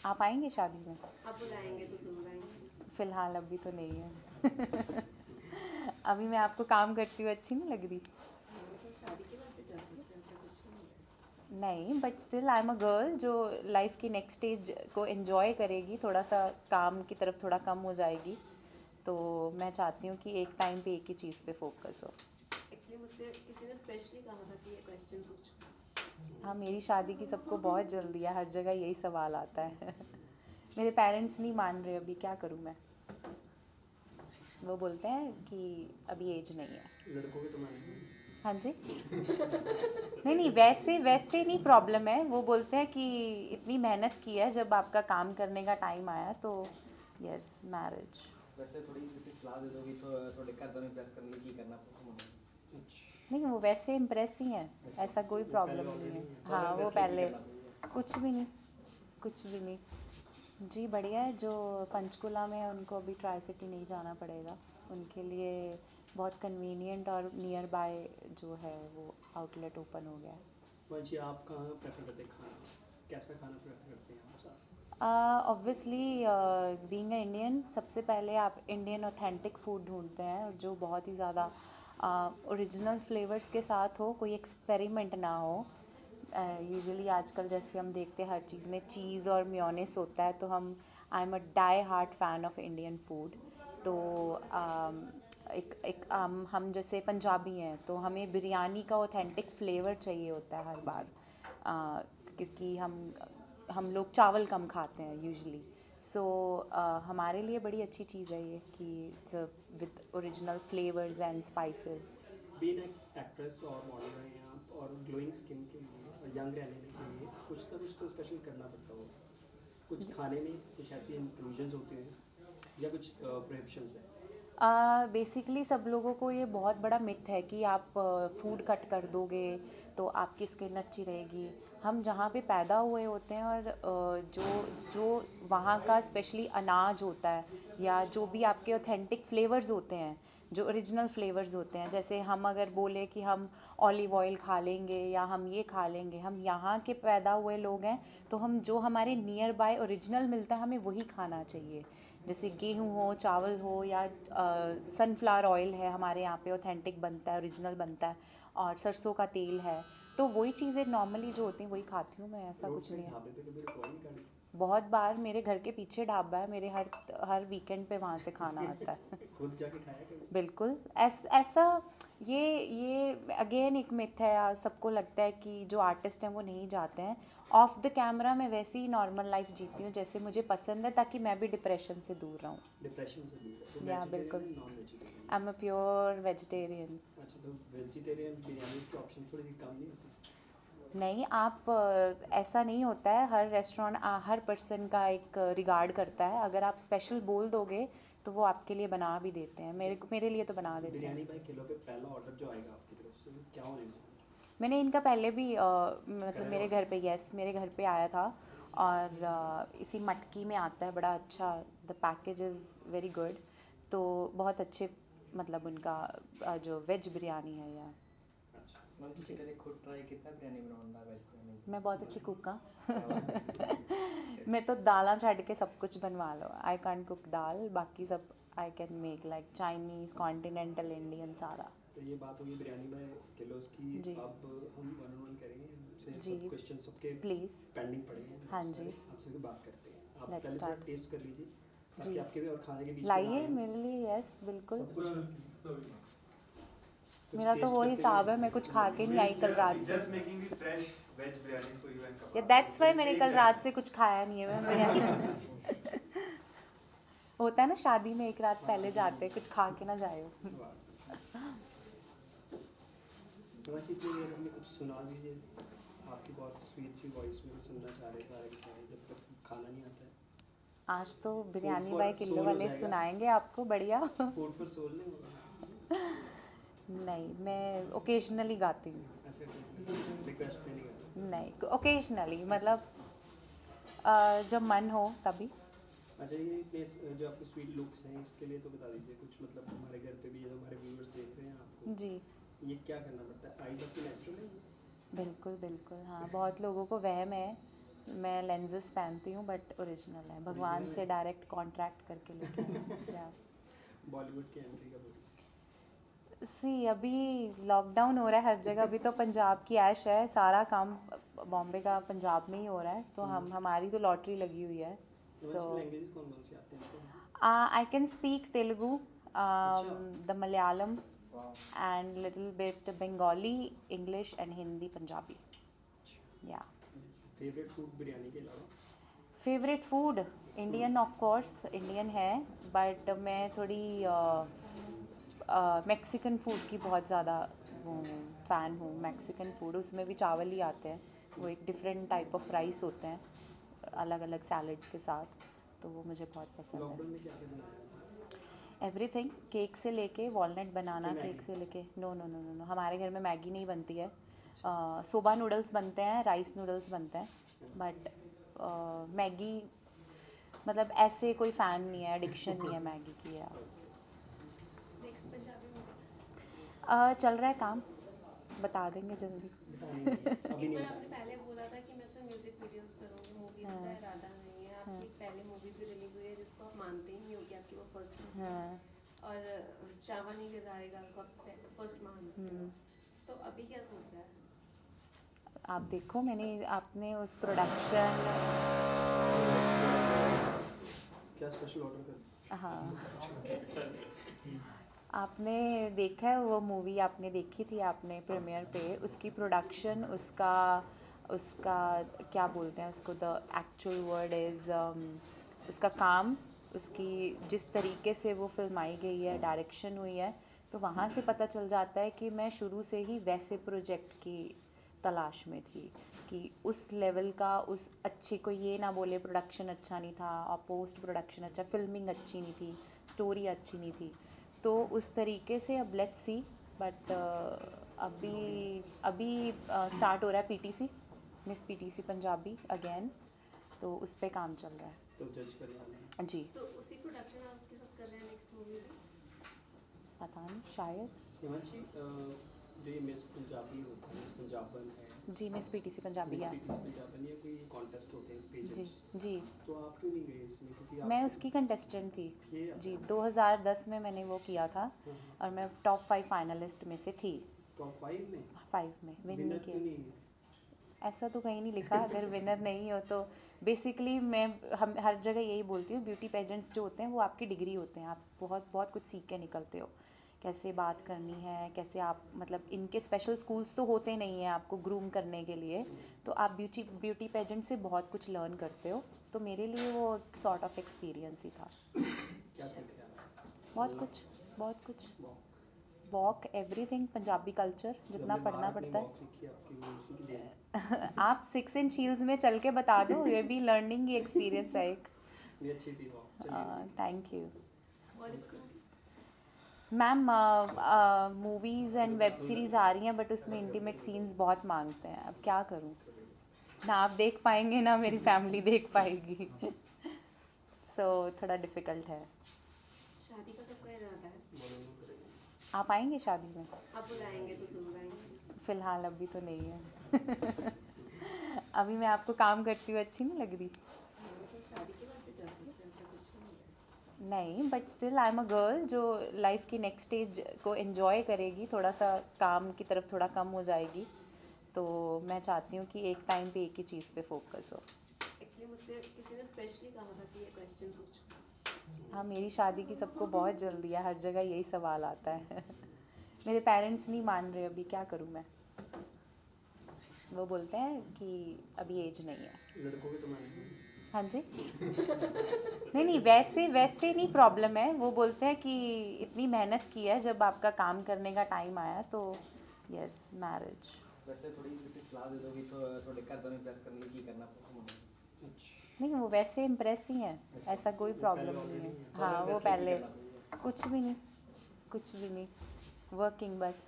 आप आएंगे शादी में? आप बुलाएंगे तो जरूर आएंगे। फ़िलहाल अभी तो नहीं है। अभी मैं आपको काम करती हुई अच्छी नहीं लग रही? हाँ तो शादी के बाद भी जा सकते हैं, ऐसा कुछ नहीं है। नहीं, but still I am a girl जो लाइफ की नेक्स्ट स्टेज को एंजॉय करेगी, थोड़ा सा काम की तरफ थोड़ा कम हो जाएगी। तो मैं चाहती हूँ कि एक टाइम पे एक ही चीज़ पे फोकस हो। एक्चुअली मुझसे किसी ने स्पेशली कहा था कि ये क्वेश्चन पूछ। हाँ, मेरी शादी की सबको बहुत जल्दी है, हर जगह यही सवाल आता है। मेरे पेरेंट्स नहीं मान रहे, अभी क्या करूँ मैं? वो बोलते हैं कि अभी एज नहीं है। लड़कों के तो मानेंगे। हाँ जी। नहीं नहीं, वैसे वैसे नहीं प्रॉब्लम है। वो बोलते हैं कि इतनी मेहनत की है, जब आपका काम करने का टाइम आया तो यस मैरिज। वैसे थोड़ी ਤੁਸੀਂ ਸਲਾਹ ਦੇ ਦੋਗੇ तो ਤੁਹਾਡੇ ਘਰ ਨੂੰ ਇੰਪ੍ਰੈਸ ਕਰਨ ਲਈ ਕੀ ਕਰਨਾ ਪਊਗਾ? नहीं, वो वैसे इम्प्रेस ही हैं, ऐसा कोई प्रॉब्लम नहीं है। हाँ, वो पहले कुछ भी नहीं, कुछ भी नहीं जी, बढ़िया है। जो पंचकुला में है उनको अभी ट्राई सिटी नहीं जाना पड़ेगा, उनके लिए बहुत कन्वीनियंट और नियर बाय जो है वो आउटलेट ओपन हो गया है। वंशी आप कहाँ प्रेफर करते हैं खाना, कैसा खाना प्रेफर करते हैं आप साथ? ऑब्वियसली बीइंग अ इंडियन, सबसे पहले आप इंडियन ऑथेंटिक फूड ढूंढते हैं, और जो बहुत ही ज़्यादा ओरिजिनल फ्लेवर्स के साथ हो, कोई एक्सपेरिमेंट ना हो। यूजुअली आजकल जैसे हम देखते हैं हर चीज़ में चीज़ और मेयोनेज़ होता है, तो I am a die hard fan of Indian food. तो एक हम जैसे पंजाबी हैं तो हमें बिरयानी का ऑथेंटिक फ्लेवर चाहिए होता है हर बार। क्योंकि हम लोग चावल कम खाते हैं यूजुअली। सो हमारे लिए बड़ी अच्छी चीज़ है ये कि with original flavours and spices. Being एक एक्ट्रेस और मॉडल हैं आप, और ग्लोइंग स्किन के लिए और यंग रहने के लिए कुछ ना कुछ तो स्पेशल करना पड़ता होगा। कुछ खाने में कुछ ऐसी इंक्लूजन्स होते हैं या कुछ प्रोहिबिशंस हैं? बेसिकली सब लोगों को ये बहुत बड़ा मिथ है कि आप फूड कट कर दोगे तो आपकी स्किन अच्छी रहेगी। हम जहाँ पे पैदा हुए होते हैं और जो जो वहाँ का स्पेशली अनाज होता है, या जो भी आपके ऑथेंटिक फ्लेवर्स होते हैं, जो ओरिजिनल फ्लेवर्स होते हैं, जैसे हम अगर बोले कि हम ऑलिव ऑयल खा लेंगे या हम ये खा लेंगे, हम यहाँ के पैदा हुए लोग हैं, तो हम जो हमारे नियर बाय ओरिजिनल मिलता है हमें वही खाना चाहिए। जैसे गेहूँ हो, चावल हो, या सनफ्लावर ऑयल है, हमारे यहाँ पे ऑथेंटिक बनता है, ओरिजिनल बनता है, और सरसों का तेल है। तो वही चीज़ें नॉर्मली जो होती हैं वही खाती हूँ मैं, ऐसा रोड कुछ नहीं साइड है। ढाबे पे कभी रुकवा नहीं गाड़ी? बहुत बार मेरे घर के पीछे ढाबा है, मेरे हर वीकेंड पे वहाँ से खाना आता है। खुद जाके खाया कभी? बिल्कुल। ऐसा ये अगेन एक मिथ है, सबको लगता है कि जो आर्टिस्ट हैं वो नहीं जाते हैं। ऑफ द कैमरा मैं वैसे ही नॉर्मल लाइफ जीती हूँ जैसे मुझे पसंद है, ताकि मैं भी डिप्रेशन से दूर रहूँ। डिप्रेशन से दूर है तो या वेजिटेरियन बिल्कुल, या non vegetarian? I am a pure vegetarian. अच्छा, तो वेजिटेरियन बिरयानी की ऑप्शन थोड़ी सी कम नहीं होती? नहीं, आप ऐसा नहीं होता है, हर रेस्टोरेंट हर पर्सन का एक रिगार्ड करता है। अगर आप स्पेशल बोल दोगे तो वो आपके लिए बना भी देते हैं, मेरे लिए तो बना देते बिरयानी हैं। बाई किलो पे पहला ऑर्डर जो आएगा आपकी तरफ से वो क्या होने वाला है? मैंने इनका पहले भी मतलब करें मेरे order? घर पे, यस, मेरे घर पे आया था। और इसी मटकी में आता है, बड़ा अच्छा, the package is very good. तो बहुत अच्छे, मतलब उनका जो वेज बिरयानी है या अच्छा, मैम ਤੁਸੀਂ जी। ਕਦੇ ਖੁਦ ਟਰਾਈ ਕੀਤਾ ਬਿਰਿਆਨੀ ਬਣਾਉਣ ਦਾ, ਵੈਜ ਬਿਰਿਆਨੀ? मैं बहुत अच्छी कुक हाँ। क्या मैं तो दाल छੱਡ के सब कुछ बनवा लो। आई कांट कुक दाल, बाकी सब I can make, like Chinese, continental, Indian, सारा। तो ये बात होगी बिरयानी बाय किलोस की। जी अब हम वन ऑन वन करेंगे आपसे, जी, सब क्वेश्चन सबके प्लीज़। पेंडिंग पड़े हैं हाँ बहुत जी, सारे, आपसे भी बात करते हैं। आप लेट्स पहले थोड़ा स्टार्ट। टेस्ट कर लीजिए जी, ताकि आपके भी और खाने के बीच में ना लाइए आए मेरे लिए, यस बिल्कुल। सब कुछ। कुछ मेरा तो टेस्ट वो करते हिसाब हुए। है, मैं कुछ खा के नहीं आई कल रात से। Just making the fresh veg biryanis for you and या kebab. That's So why it मैंने will कल take रात time. से कुछ खाया नहीं है मैं। होता है ना शादी में, एक रात पहले जाते हैं, कुछ खा के ना जाए। हिमांशी जी, हमें कुछ सुना दीजिए। आपकी बहुत स्वीट सी वॉइस में सुनना चाह रहे सारे के सारे, जब तक खाना नहीं आता है। आज तो biryani for by kilo soul हो वाले जाएगा। सुनाएंगे आपको, बढ़िया। फूड फॉर सोल नहीं होगा? नहीं, मैं ओकेजनली गाती हूँ। अच्छा, रिक्वेस्ट पे नहीं करता। नहीं, ओकेजनली मतलब जब मन हो तभी। अच्छा, ये प्लेस जो आपके स्वीट लुक्स हैं इसके लिए तो बता दीजिए कुछ, मतलब हमारे घर पे भी जो हमारे व्यूअर्स देख रहे हैं आपको, जी ये क्या करना पड़ता है? आईज आपकी नेचुरल है? बिल्कुल बिल्कुल, हाँ, बहुत लोगों को वहम है मैं लेंसेज पहनती हूँ बट ओरिजिनल है, भगवान Original से है। डायरेक्ट कॉन्ट्रैक्ट करके लेके आए या बॉलीवुड की एंट्री कब होगी? सी अभी लॉकडाउन हो रहा है हर जगह, अभी तो पंजाब की ऐश है, सारा काम बॉम्बे का पंजाब में ही हो रहा है, तो हमारी तो लॉटरी लगी हुई है. सो लैंग्वेजेस कौन कौन सी आती हैं आपको? I can speak Telugu, the Malayalam, and little bit Bengali, English, and Hindi, Punjabi. Yeah. Favourite food biryani के अलावा? Favourite food Indian, of course Indian है, बट मैं थोड़ी मैक्सिकन फूड की बहुत ज़्यादा फ़ैन हूँ. मैक्सिकन फूड, उसमें भी चावल ही आते हैं, वो एक डिफरेंट टाइप ऑफ राइस होते हैं अलग अलग सैलड्स के साथ, तो वो मुझे बहुत पसंद है. लॉकडाउन में क्या क्या बनाया? एवरीथिंग, केक से लेके वॉलनट बनाना, मैगी? केक से लेके no no no no no, हमारे घर में मैगी नहीं बनती है. सोबा नूडल्स बनते हैं, राइस नूडल्स बनते हैं, बट मैगी मतलब ऐसे कोई फ़ैन नहीं है, एडिक्शन नहीं है मैगी की. या नेक्स्ट पंजाबी मूवी चल रहा है काम, बता देंगे जल्दी. बतानी नहीं, अभी नहीं एक बार बतानी. आपने पहले बोला था कि मैं सिर्फ म्यूजिक वीडियोस करूँगी, मूवीज का हाँ. इरादा नहीं है. आपकी पहले मूवी भी रिलीज हुई है जिसको आप मानते ही नहीं हो कि आपकी वो फर्स्ट मूवी है, हाँ. और चावा नहीं गिराएगा कब से फर्स्ट मान, तो अभी क्या सोचा है? आप देखो, मैंने आपने उस प्रोडक्शन, क्या स्पेशल ऑर्डर कर? हाँ आपने देखा है वो मूवी, आपने देखी थी आपने प्रीमियर पे, उसकी प्रोडक्शन, उसका उसका क्या बोलते हैं उसको, द एक्चुअल वर्ड इज़ उसका काम, उसकी जिस तरीके से वो फिल्माई गई है, डायरेक्शन हुई है, तो वहाँ से पता चल जाता है कि मैं शुरू से ही वैसे प्रोजेक्ट की तलाश में थी, कि उस लेवल का, उस अच्छी, कोई ये ना बोले प्रोडक्शन अच्छा नहीं था और पोस्ट प्रोडक्शन अच्छा, फिल्मिंग अच्छी नहीं थी, स्टोरी अच्छी नहीं थी, तो उस तरीके से अब लेट्स सी. बट अभी अभी स्टार्ट हो रहा है PTC, miss PTC Punjabi again, तो उस पे काम चल रहा तो जज करने वाले हैं. है जी. तो उसी प्रोडक्शन हाउस के साथ कर रहे हैं नेक्स्ट मूवी भी? पता नहीं, शायद. हिमांशी, जो ये मिस पंजाबी होता है, मिस पंजाबन है, जी, मिस पीटीसी पंजाबी मिस है. पीटीसी पंजाबन, या कोई कॉन्टेस्ट होते हैं जी पेजेंट्स, जी, तो आप क्यों नहीं गए इसमें? क्योंकि मैं आप उसकी कंटेस्टेंट थी. ये जी, 2010 में मैंने वो किया था, और मैं टॉप 5 फाइनलिस्ट में से थी. टॉप 5 में 5 में विन नहीं विनर क्यों किया, नहीं है? ऐसा तो कहीं नहीं लिखा. अगर विनर नहीं हो तो बेसिकली मैं हम हर जगह यही बोलती हूँ, ब्यूटी पेजेंट्स जो होते हैं वो आपकी डिग्री होते हैं, आप बहुत बहुत कुछ सीख के निकलते हो, कैसे बात करनी है, कैसे आप, मतलब इनके स्पेशल स्कूल्स तो होते नहीं हैं आपको ग्रूम करने के लिए, तो आप ब्यूटी पेजेंट से बहुत कुछ लर्न करते हो, तो मेरे लिए वो सॉर्ट ऑफ एक्सपीरियंस ही था. क्या सीखे आप? बहुत कुछ, बहुत कुछ. Walk, walk, everything, Punjabi culture जितना पढ़ना पड़ता है. वॉक सीखी आपकी, वो इसी की देन है. आप 6 इंच हील्स में चल के बता दो, ये भी लर्निंग की एक्सपीरियंस है एक. ये अच्छी थी वॉक. चलिए, thank you Bollywood ma'am. Movies and web series आ रही हैं, बट उसमें इंटीमेट सीन्स बहुत मांगते हैं, अब क्या करूं, ना आप देख पाएंगे ना मेरी फैमिली देख पाएगी. सो थोड़ा डिफ़िकल्ट है. शादी का कब का इरादा है? बोलो करेंगे. आप आएंगे शादी में? आप बुलाएंगे तो जरूर आएंगे. फ़िलहाल अभी तो नहीं है. अभी मैं आपको काम करती हुई अच्छी नहीं लग रही? तो शादी के बाद भी जा सकते हैं, ऐसा कुछ नहीं है. नहीं, but still I am a girl जो लाइफ की नेक्स्ट स्टेज को एंजॉय करेगी, थोड़ा सा काम की तरफ थोड़ा कम हो जाएगी, तो मैं चाहती हूँ कि एक टाइम पे एक ही चीज़ पे फोकस हो. एक्चुअली मुझसे किसी ने स्पेशली कहा था कि ये क्वेश्चन पूछो. हाँ, मेरी शादी की सबको बहुत जल्दी है, हर जगह यही सवाल आता है. मेरे पेरेंट्स नहीं मान रहे, अभी क्या करूँ मैं. वो बोलते हैं कि अभी एज नहीं है. लड़कों के तो मानेंगे. हाँ जी. नहीं नहीं, वैसे वैसे नहीं प्रॉब्लम है, वो बोलते हैं कि इतनी मेहनत की है, जब आपका काम करने का टाइम आया तो यस, मैरिज. वैसे थोड़ी ਤੁਸੀਂ ਸਲਾਹ ਦੇ ਦੋਗੇ ਤਾਂ ਤੁਹਾਡੇ ਘਰ ਨੂੰ ਇੰਪ੍ਰੈਸ ਕਰਨ ਲਈ ਕੀ ਕਰਨਾ ਪਊਗਾ? नहीं, वो वैसे इम्प्रेस ही हैं, ऐसा कोई प्रॉब्लम नहीं है. हाँ, वो पहले कुछ भी नहीं, कुछ भी नहीं, वर्किंग बस.